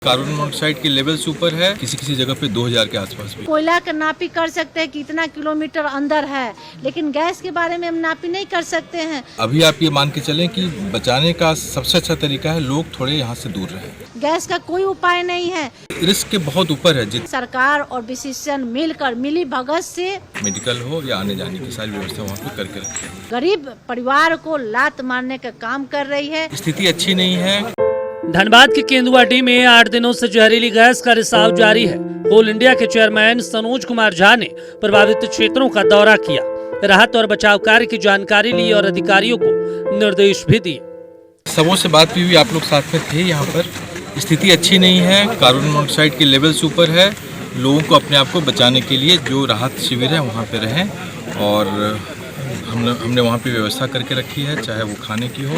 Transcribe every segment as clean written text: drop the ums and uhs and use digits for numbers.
Carbon monoxide के levels ऊपर है, किसी किसी जगह पे 2000 के आसपास भी। कोयला का नापी कर सकते हैं कितना किलोमीटर अंदर है, लेकिन गैस के बारे में हम नापी नहीं कर सकते हैं। अभी आप ये मान के चलें कि बचाने का सबसे अच्छा तरीका है लोग थोड़े यहाँ से दूर रहें। गैस का कोई उपाय नहीं है। रिस्क के बहुत ऊपर है। सरकार और विशेषज्ञ मिलकर मिली भगत से मेडिकल हो या आने जाने की सारी व्यवस्था वहाँ पे करके रखें। गरीब परिवार को लात मारने का काम कर रही है। स्थिति अच्छी नहीं है। धनबाद के केंदुआडीह में 8 दिनों से जहरीली गैस का रिसाव जारी है। कोल इंडिया के चेयरमैन सनोज कुमार झा ने प्रभावित क्षेत्रों का दौरा किया, राहत और बचाव कार्य की जानकारी ली और अधिकारियों को निर्देश भी दिए। सबों से बात भी हुई, आप लोग साथ में थे यहाँ पर। स्थिति अच्छी नहीं है, कार्बन मोनोऑक्साइड के लेवल्स ऊपर है। लोगों को अपने आप को बचाने के लिए जो राहत शिविर है वहाँ पे रहें, और हमने वहाँ पे व्यवस्था करके रखी है, चाहे वो खाने की हो,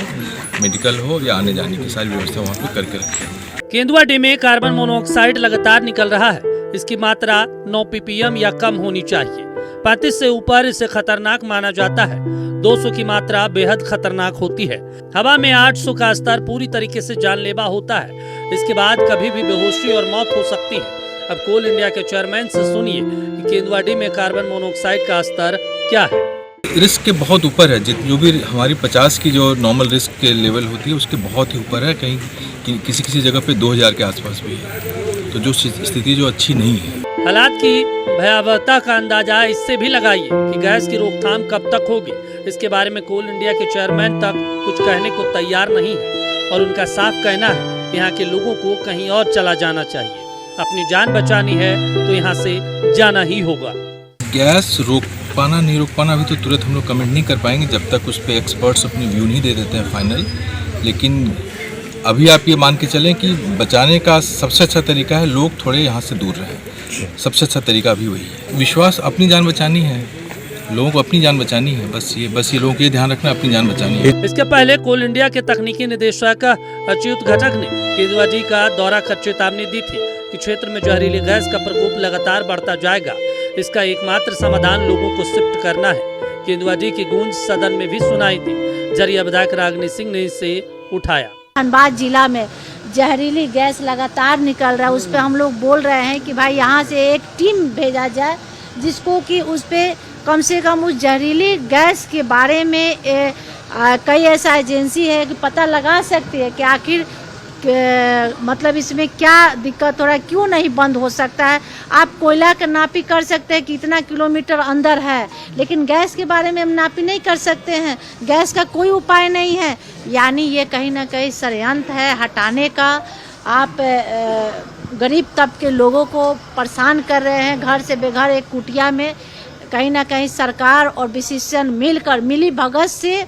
मेडिकल हो या आने जाने की सारी व्यवस्था वहाँ पे करके रखी है। केंदुआडीह में कार्बन मोनोऑक्साइड लगातार निकल रहा है। इसकी मात्रा 9 ppm या कम होनी चाहिए। 35 से ऊपर इसे खतरनाक माना जाता है। 200 की मात्रा बेहद खतरनाक होती है। हवा में 800 का स्तर पूरी तरीके से जानलेवा होता है। इसके बाद कभी भी बेहोशी और मौत हो सकती है। अब कोल इंडिया के चेयरमैन से सुनिए कि केंदुआडीह में कार्बन मोनोऑक्साइड का स्तर क्या है। रिस्क के बहुत ऊपर है। जो भी हमारी 50 की जो नॉर्मल रिस्क के लेवल होती है उसके बहुत ही ऊपर है। कहीं किसी किसी जगह पे 2000 के आसपास भी है। तो जो स्थिति जो अच्छी नहीं है। हालात की भयावहता का अंदाजा इससे भी लगाइए कि गैस की रोकथाम कब तक होगी। इसके बारे में कोल इंडिया के चेयरमैन तक कुछ कहने को तैयार नहीं है, और उनका साफ कहना है यहाँ के लोगों को कहीं और चला जाना चाहिए। अपनी जान बचानी है तो यहाँ से जाना ही होगा। गैस रोक पाना नहीं रोक पाना अभी तो तुरंत हम लोग कमेंट नहीं कर पाएंगे जब तक उस पर एक्सपर्ट्स अपनी व्यू नहीं दे देते हैं फाइनल। लेकिन अभी आप ये मान के चलें कि बचाने का सबसे अच्छा तरीका है लोग थोड़े यहाँ से दूर रहें। सबसे अच्छा तरीका अभी वही है। विश्वास, अपनी जान बचानी है, लोगों को अपनी जान बचानी है। बस ये लोगों को ये ध्यान रखना, अपनी जान बचानी है। इसके पहले कोल इंडिया के तकनीकी निदेशक अच्युत घटक ने केंदुआडीह का दौरा कर चेतावनी दी थी कि क्षेत्र में जहरीली गैस का प्रकोप लगातार बढ़ता जाएगा। इसका एकमात्र समाधान लोगों को शिफ्ट करना है। केंदुआडीह की गूंज सदन में भी सुनाई थी। जरिया विधायक रागिनी सिंह ने इसे उठाया। धनबाद जिला में जहरीली गैस लगातार निकल रहा है। उस पर हम लोग बोल रहे हैं कि भाई यहाँ से एक टीम भेजा जाए जिसको कि उस पर कम से कम उस जहरीली गैस के बारे में कई ऐसा एजेंसी है कि पता लगा सकती है कि आखिर मतलब इसमें क्या दिक्कत हो रहा है, क्यों नहीं बंद हो सकता है। आप कोयला का नापी कर सकते हैं कितना किलोमीटर अंदर है, लेकिन गैस के बारे में हम नापी नहीं कर सकते हैं। गैस का कोई उपाय नहीं है। यानी ये कहीं ना कहीं षड्यंत्र है हटाने का। आप गरीब तबके के लोगों को परेशान कर रहे हैं। घर से बेघर एक कुटिया में कहीं ना कहीं सरकार और विशेषज्ञ मिलकर मिली भगत से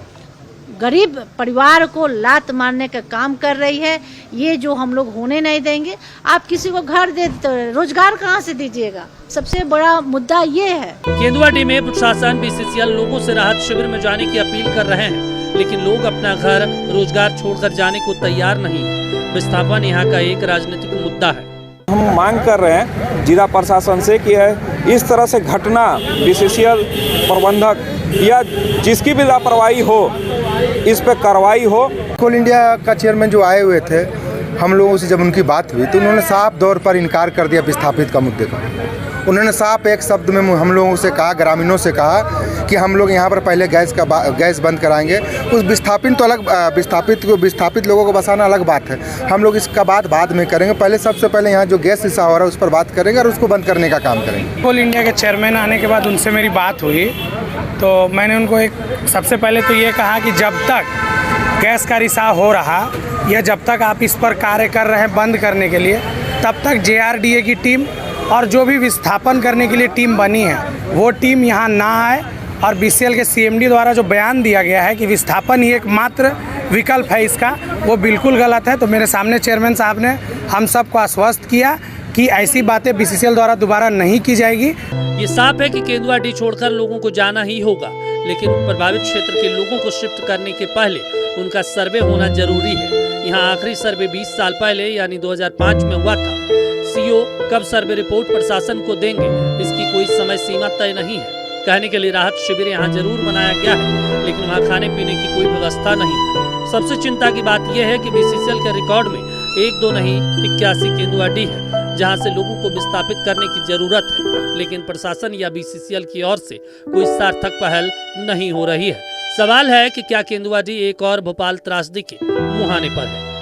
गरीब परिवार को लात मारने का काम कर रही है। ये जो हम लोग होने नहीं देंगे। आप किसी को घर दे तो रोजगार कहाँ से दीजिएगा? सबसे बड़ा मुद्दा ये है। केंदुआडीह में प्रशासन बीसीसीएल लोगों से राहत शिविर में जाने की अपील कर रहे हैं, लेकिन लोग अपना घर रोजगार छोड़कर जाने को तैयार नहीं है। विस्थापन यहाँ का एक राजनीतिक मुद्दा है। हम मांग कर रहे हैं जिला प्रशासन से कि इस तरह से घटना बीसीसीएल प्रबंधक या जिसकी भी लापरवाही हो इस पे कार्रवाई हो। कोल इंडिया का चेयरमैन जो आए हुए थे, हम लोगों से जब उनकी बात हुई तो उन्होंने साफ तौर पर इनकार कर दिया विस्थापित का मुद्दे का। उन्होंने साफ एक शब्द में हम लोगों से कहा, ग्रामीणों से कहा कि हम लोग यहाँ पर पहले गैस बंद कराएंगे। उस विस्थापित तो अलग, विस्थापित लोगों को बसाना अलग बात है। हम लोग इसका बात बाद में करेंगे। पहले सबसे पहले यहाँ जो गैस रिसाव हो रहा है उस पर बात करेंगे और उसको बंद करने का काम करेंगे। कोल इंडिया के चेयरमैन आने के बाद उनसे मेरी बात हुई तो मैंने उनको सबसे पहले तो ये कहा कि जब तक गैस का रिसाव हो रहा या जब तक आप इस पर कार्य कर रहे हैं बंद करने के लिए, तब तक JRDA की टीम और जो भी विस्थापन करने के लिए टीम बनी है वो टीम यहाँ ना आए। और BCL के CMD द्वारा जो बयान दिया गया है कि विस्थापन ही एकमात्र विकल्प है इसका, वो बिल्कुल गलत है। तो मेरे सामने चेयरमैन साहब ने हम सबको आश्वस्त किया कि ऐसी बातें BCCL द्वारा दोबारा नहीं की जाएगी। ये साफ है कि केंदुआडीह छोड़कर लोगों को जाना ही होगा, लेकिन प्रभावित क्षेत्र के लोगों को शिफ्ट करने के पहले उनका सर्वे होना जरूरी है। यहाँ आखिरी सर्वे 20 साल पहले यानी 2005 में हुआ था। CO कब सर्वे रिपोर्ट प्रशासन को देंगे इसकी कोई समय सीमा तय नहीं है। कहने के लिए राहत शिविर यहाँ जरूर बनाया गया है, लेकिन वहाँ खाने पीने की कोई व्यवस्था नहीं है। सबसे चिंता की बात यह है कि BCCL के रिकॉर्ड में एक दो नहीं 81 केंदुआ-डी है जहां से लोगों को विस्थापित करने की जरूरत है, लेकिन प्रशासन या बीसीसीएल की ओर से कोई सार्थक पहल नहीं हो रही है। सवाल है कि क्या केंदुआ-डी एक और भोपाल त्रासदी के मुहाने पर है।